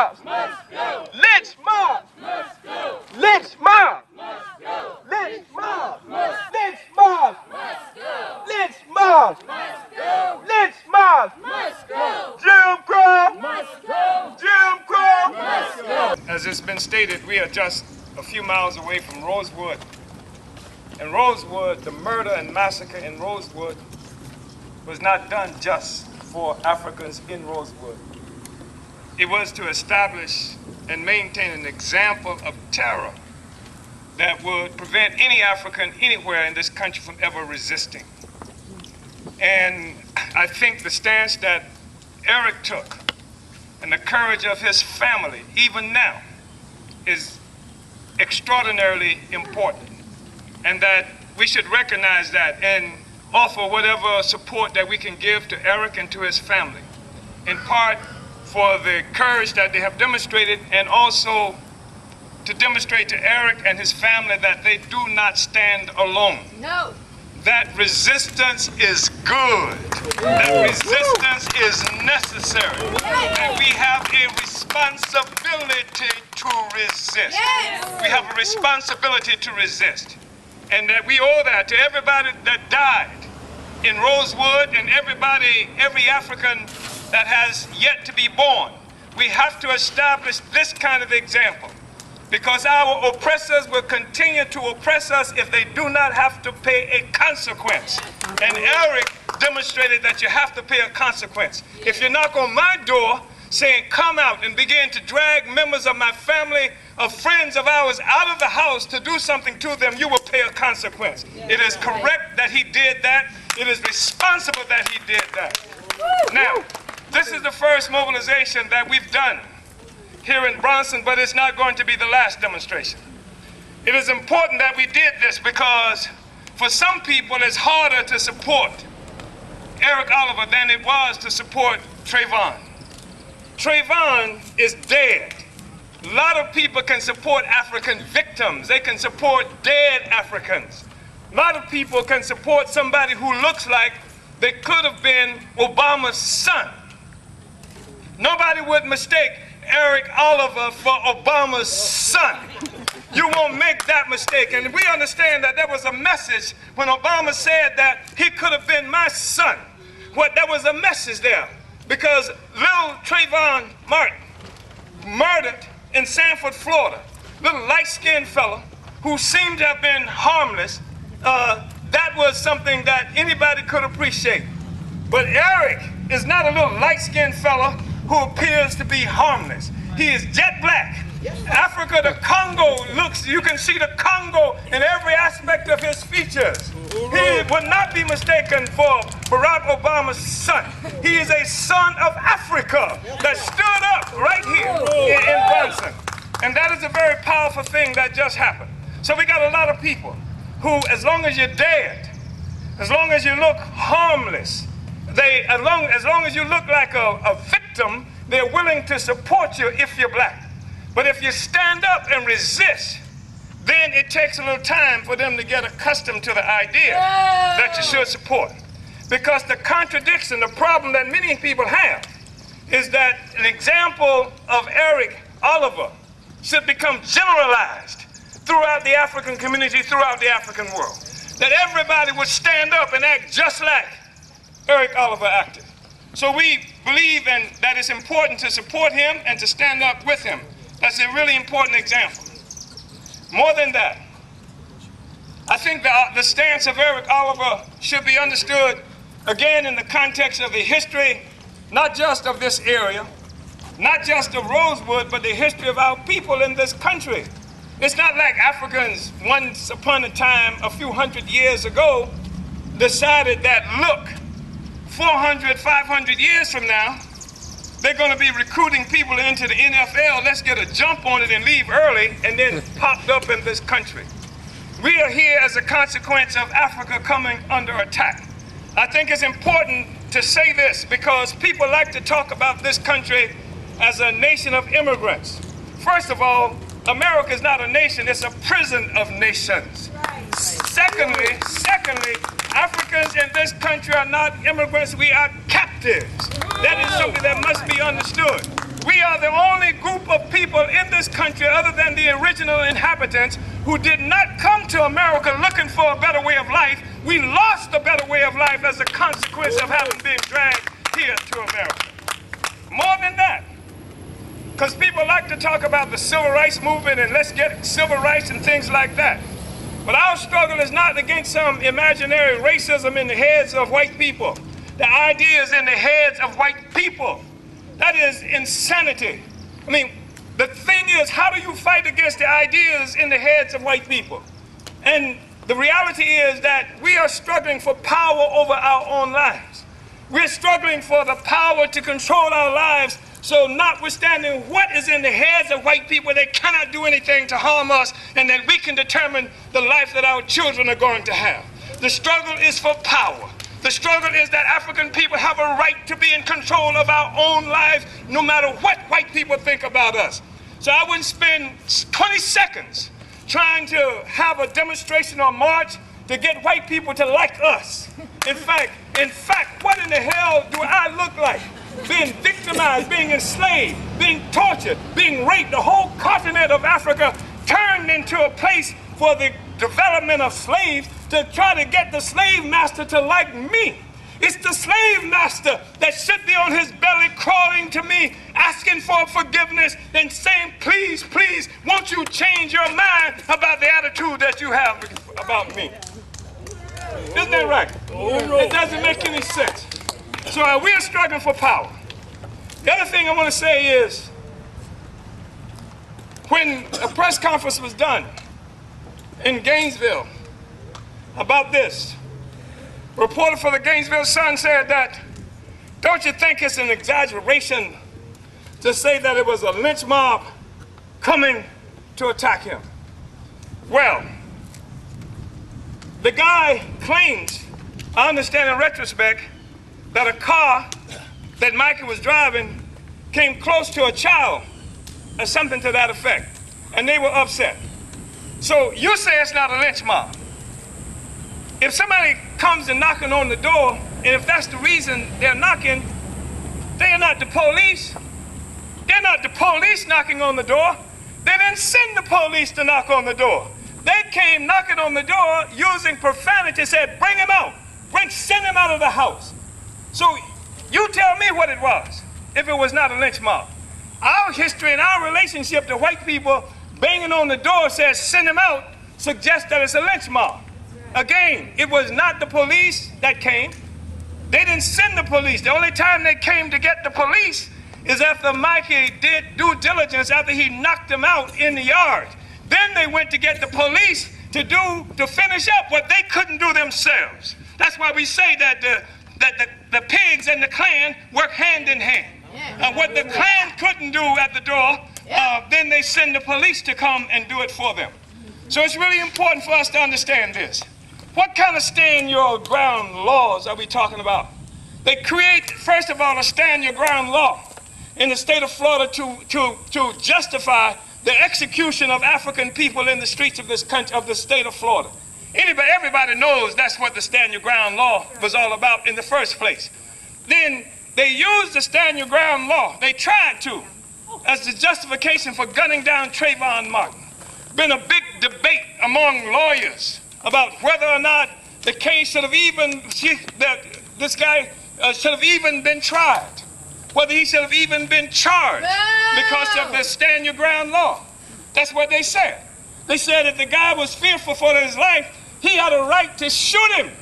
mobs! Lynch mobs! Lynch mobs! Lynch mobs! Lynch mobs! Lynch mobs! Lynch mobs! Jim Crow! Jim Crow! As it's been stated, we are just a few miles away from Rosewood. And Rosewood, the murder and massacre in Rosewood was not done just for Africans in Rosewood. It was to establish and maintain an example of terror that would prevent any African anywhere in this country from ever resisting. And I think the stance that Eric took and the courage of his family, even now, is extraordinarily important. And that we should recognize that and offer whatever support that we can give to Eric and to his family, in part for the courage that they have demonstrated, and also to demonstrate to Eric and his family that they do not stand alone. No. That resistance is good. That resistance is necessary. And we have a responsibility to resist. We have a responsibility to resist. And that we owe that to everybody that died in Rosewood and every African that has yet to be born. We have to establish this kind of example, because our oppressors will continue to oppress us if they do not have to pay a consequence. And Eric demonstrated that you have to pay a consequence. If you knock on my door saying, come out, and begin to drag members of my family, of friends of ours out of the house to do something to them, you will pay a consequence. It is correct that he did that. It is responsible that he did that. Now, this is the first mobilization that we've done here in Bronson, but it's not going to be the last demonstration. It is important that we did this because for some people it's harder to support Eric Oliver than it was to support Trayvon. Trayvon is dead. A lot of people can support African victims. They can support dead Africans. A lot of people can support somebody who looks like they could have been Obama's son. Nobody would mistake Eric Oliver for Obama's son. You won't make that mistake. And we understand that there was a message when Obama said that he could have been my son. There was a message there, because little Trayvon Martin, murdered in Sanford, Florida, little light-skinned fella who seemed to have been harmless, that was something that anybody could appreciate. But Eric is not a little light-skinned fella who appears to be harmless. He is jet black. Africa, the Congo you can see the Congo in every aspect of his features. He would not be mistaken for Barack Obama's son. He is a son of Africa that stood up right here in Bronson. And that is a very powerful thing that just happened. So we got a lot of people who, as long as you're dead, as long as you look harmless, as long as you look like a victim, they're willing to support you if you're black. But if you stand up and resist, then it takes a little time for them to get accustomed to the idea that you should support. Because the contradiction, the problem that many people have is that an example of Eric Oliver should become generalized throughout the African community, throughout the African world. That everybody would stand up and act just like Eric Oliver acted. So we believe that it's important to support him and to stand up with him. That's a really important example. More than that, I think the stance of Eric Oliver should be understood, again, in the context of the history, not just of this area, not just of Rosewood, but the history of our people in this country. It's not like Africans, once upon a time, a few hundred years ago, decided that, look, 400, 500 years from now, they're going to be recruiting people into the NFL. Let's get a jump on it and leave early, and then popped up in this country. We are here as a consequence of Africa coming under attack. I think it's important to say this because people like to talk about this country as a nation of immigrants. First of all, America is not a nation, it's a prison of nations. Secondly, Africans in this country are not immigrants, we are captives. That is something that must be understood. We are the only group of people in this country other than the original inhabitants who did not come to America looking for a better way of life. We lost a better way of life as a consequence of having been dragged here to America. More than that, because people like to talk about the civil rights movement and let's get civil rights and things like that. But our struggle is not against some imaginary racism in the heads of white people. The idea is in the heads of white people. That is insanity. I mean, the thing is, how do you fight against the ideas in the heads of white people? And the reality is that we are struggling for power over our own lives. We're struggling for the power to control our lives. So notwithstanding what is in the heads of white people, they cannot do anything to harm us, and that we can determine the life that our children are going to have. The struggle is for power. The struggle is that African people have a right to be in control of our own lives, no matter what white people think about us. So I wouldn't spend 20 seconds trying to have a demonstration or march to get white people to like us. In fact, what in the hell do I look like? Being victimized, being enslaved, being tortured, being raped. The whole continent of Africa turned into a place for the development of slaves to try to get the slave master to like me. It's the slave master that should be on his belly crawling to me, asking for forgiveness and saying, please, please, won't you change your mind about the attitude that you have about me? Isn't that right? It doesn't make any sense. So we are struggling for power. The other thing I want to say is, when a press conference was done in Gainesville about this, a reporter for the Gainesville Sun said that, don't you think it's an exaggeration to say that it was a lynch mob coming to attack him? Well, the guy claims, I understand in retrospect, that a car that Mikey was driving came close to a child or something to that effect, and they were upset. So you say it's not a lynch mob. If somebody comes and knocking on the door, and if that's the reason they're knocking, they're not the police. They're not the police knocking on the door. They didn't send the police to knock on the door. They came knocking on the door using profanity, said, bring him out. Send him out of the house. So you tell me what it was, if it was not a lynch mob. Our history and our relationship to white people banging on the door says send him out, suggests that it's a lynch mob. Again, it was not the police that came. They didn't send the police. The only time they came to get the police is after Mikey did due diligence, after he knocked them out in the yard. Then they went to get the police to finish up what they couldn't do themselves. That's why we say that the pigs and the Klan work hand in hand. What the Klan couldn't do at the door, then they send the police to come and do it for them. So it's really important for us to understand this. What kind of stand your ground laws are we talking about? They create, first of all, a stand your ground law in the state of Florida to justify the execution of African people in the streets of this country, of the state of Florida. Everybody knows that's what the stand your ground law was all about in the first place. Then they used the stand your ground law, they tried to, as the justification for gunning down Trayvon Martin. Been a big debate among lawyers about whether or not the case should have even, this guy should have even been tried, whether he should have even been charged because of the stand your ground law. That's what they said. They said if the guy was fearful for his life, he had a right to shoot him,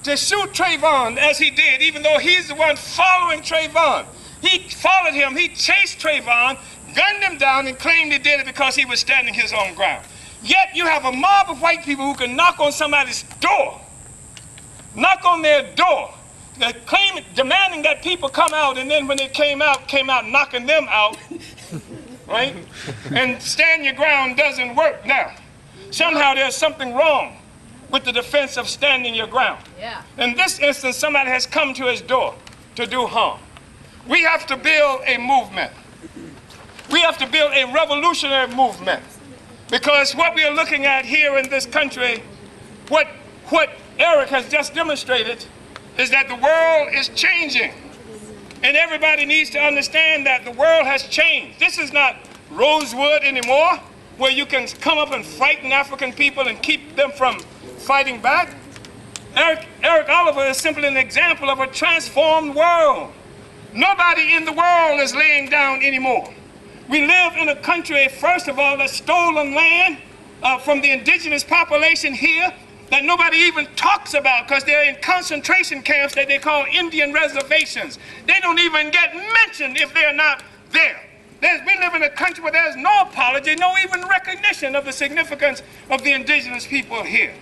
to shoot Trayvon as he did, even though he's the one following Trayvon. He followed him, he chased Trayvon, gunned him down, and claimed he did it because he was standing his own ground. Yet you have a mob of white people who can knock on somebody's door, knock on their door, demanding that people come out, and then when they came out knocking them out, right? And stand your ground doesn't work now. Somehow there's something wrong with the defense of standing your ground. In this instance, somebody has come to his door to do harm. We have to build a movement. We have to build a revolutionary movement, because what we are looking at here in this country, what Eric has just demonstrated, is that the world is changing. And everybody needs to understand that the world has changed. This is not Rosewood anymore, where you can come up and frighten African people and keep them from fighting back. Eric Oliver is simply an example of a transformed world. Nobody in the world is laying down anymore. We live in a country, first of all, that's stolen land from the indigenous population here that nobody even talks about because they're in concentration camps that they call Indian reservations. They don't even get mentioned if they're not there. We live in a country where there's no apology, no even recognition of the significance of the indigenous people here.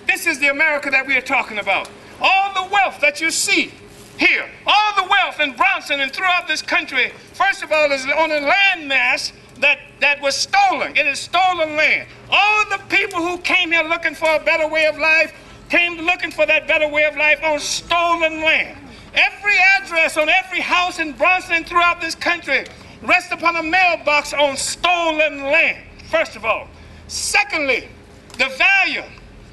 This is the America that we are talking about. All the wealth that you see here, all the wealth in Bronson and throughout this country, first of all, is on a landmass that was stolen. It is stolen land. All the people who came here looking for a better way of life came looking for that better way of life on stolen land. Every address on every house in Bronson and throughout this country rests upon a mailbox on stolen land, first of all. Secondly, the value,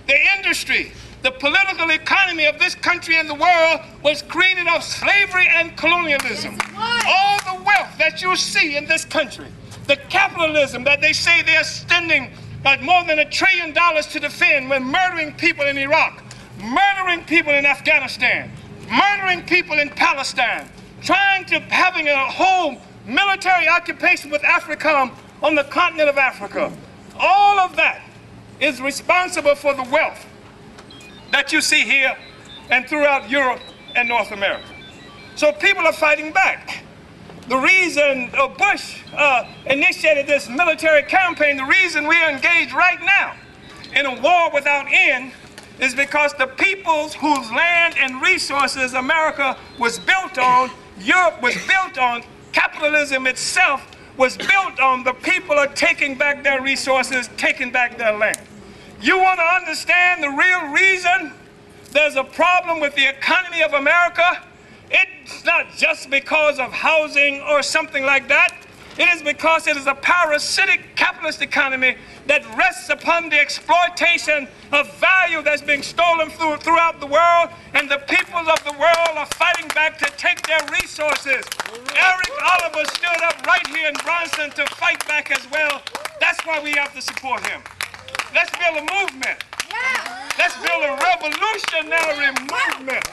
the industry, the political economy of this country and the world was created of slavery and colonialism. All the wealth that you see in this country, the capitalism that they say they're spending more than $1 trillion to defend when murdering people in Iraq, murdering people in Afghanistan, murdering people in Palestine, trying to having a whole military occupation with AFRICOM on the continent of Africa. All of that is responsible for the wealth that you see here and throughout Europe and North America. So people are fighting back. The reason Bush initiated this military campaign, the reason we are engaged right now in a war without end is because the peoples whose land and resources America was built on, Europe was built on, capitalism itself was built on, the people are taking back their resources, taking back their land. You want to understand the real reason there's a problem with the economy of America? It's not just because of housing or something like that. It is because it is a parasitic capitalist economy that rests upon the exploitation of value that's being stolen throughout the world, and the peoples of the world are fighting back to take their resources. Eric Oliver stood up right here in Bronson to fight back as well. That's why we have to support him. Let's build a movement. Let's build a revolutionary movement.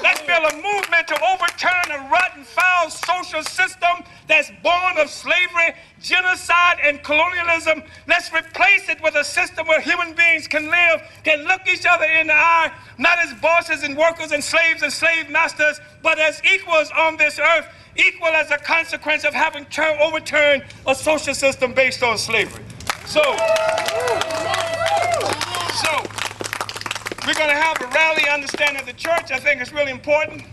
Let's build a movement to overturn a rotten, foul social system that's born of slavery, genocide, and colonialism. Let's replace it with a system where human beings can live, can look each other in the eye, not as bosses and workers and slave masters, but as equals on this earth, equal as a consequence of having overturned a social system based on slavery. So we're going to have a rally understanding of the church. I think it's really important.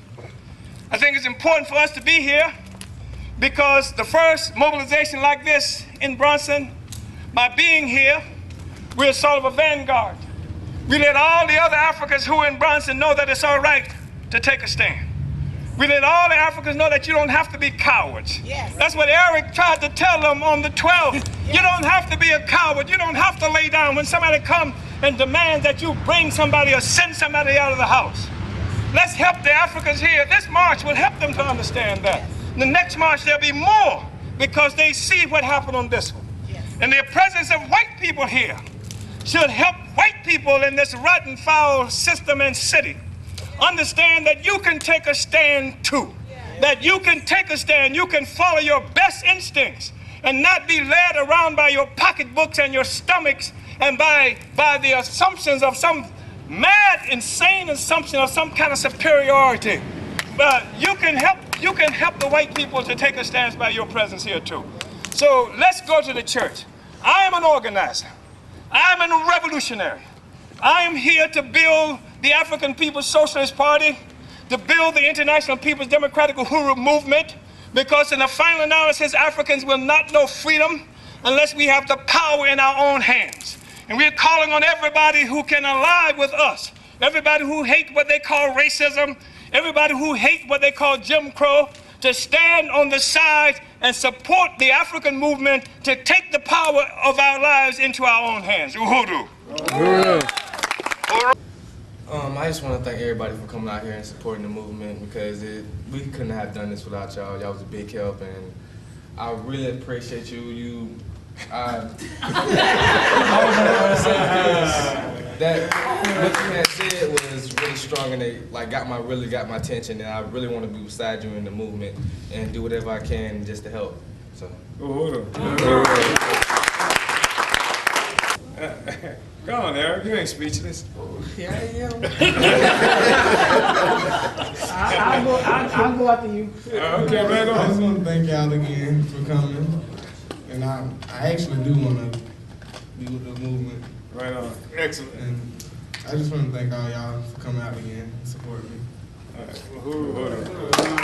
I think it's important for us to be here because the first mobilization like this in Bronson, by being here, we're sort of a vanguard. We let all the other Africans who are in Bronson know that it's all right to take a stand. We let all the Africans know that you don't have to be cowards. Yes. That's what Eric tried to tell them on the 12th. Yes. You don't have to be a coward. You don't have to lay down when somebody comes and demands that you bring somebody or send somebody out of the house. Let's help the Africans here. This march will help them to understand that. The next march, there'll be more because they see what happened on this one. Yes. And the presence of white people here should help white people in this rotten, foul system and city understand that you can take a stand too. Yeah. That you can take a stand. You can follow your best instincts and not be led around by your pocketbooks and your stomachs and by the assumptions of some mad, insane assumption of some kind of superiority. But you can help the white people to take a stance by your presence here too. So let's go to the church. I am an organizer. I am a revolutionary. I am here to build the African People's Socialist Party, to build the International People's Democratic Uhuru movement, because in the final analysis, Africans will not know freedom unless we have the power in our own hands. And we're calling on everybody who can ally with us, everybody who hate what they call racism, everybody who hate what they call Jim Crow, to stand on the side and support the African movement to take the power of our lives into our own hands. Uhuru. Uhuru. I just want to thank everybody for coming out here and supporting the movement because we couldn't have done this without y'all. Y'all was a big help, and I really appreciate you. I was gonna say that what you had said was really strong, and it really got my attention, and I really want to be beside you in the movement and do whatever I can just to help. So. Go on, Eric. You ain't speechless. Yeah, I am. I'll go after you. Okay, right I just on. want to thank y'all again for coming, and I actually do want to be with the movement, Right on. Excellent. and I just want to thank all y'all for coming out again and supporting me. All right. Uhuru.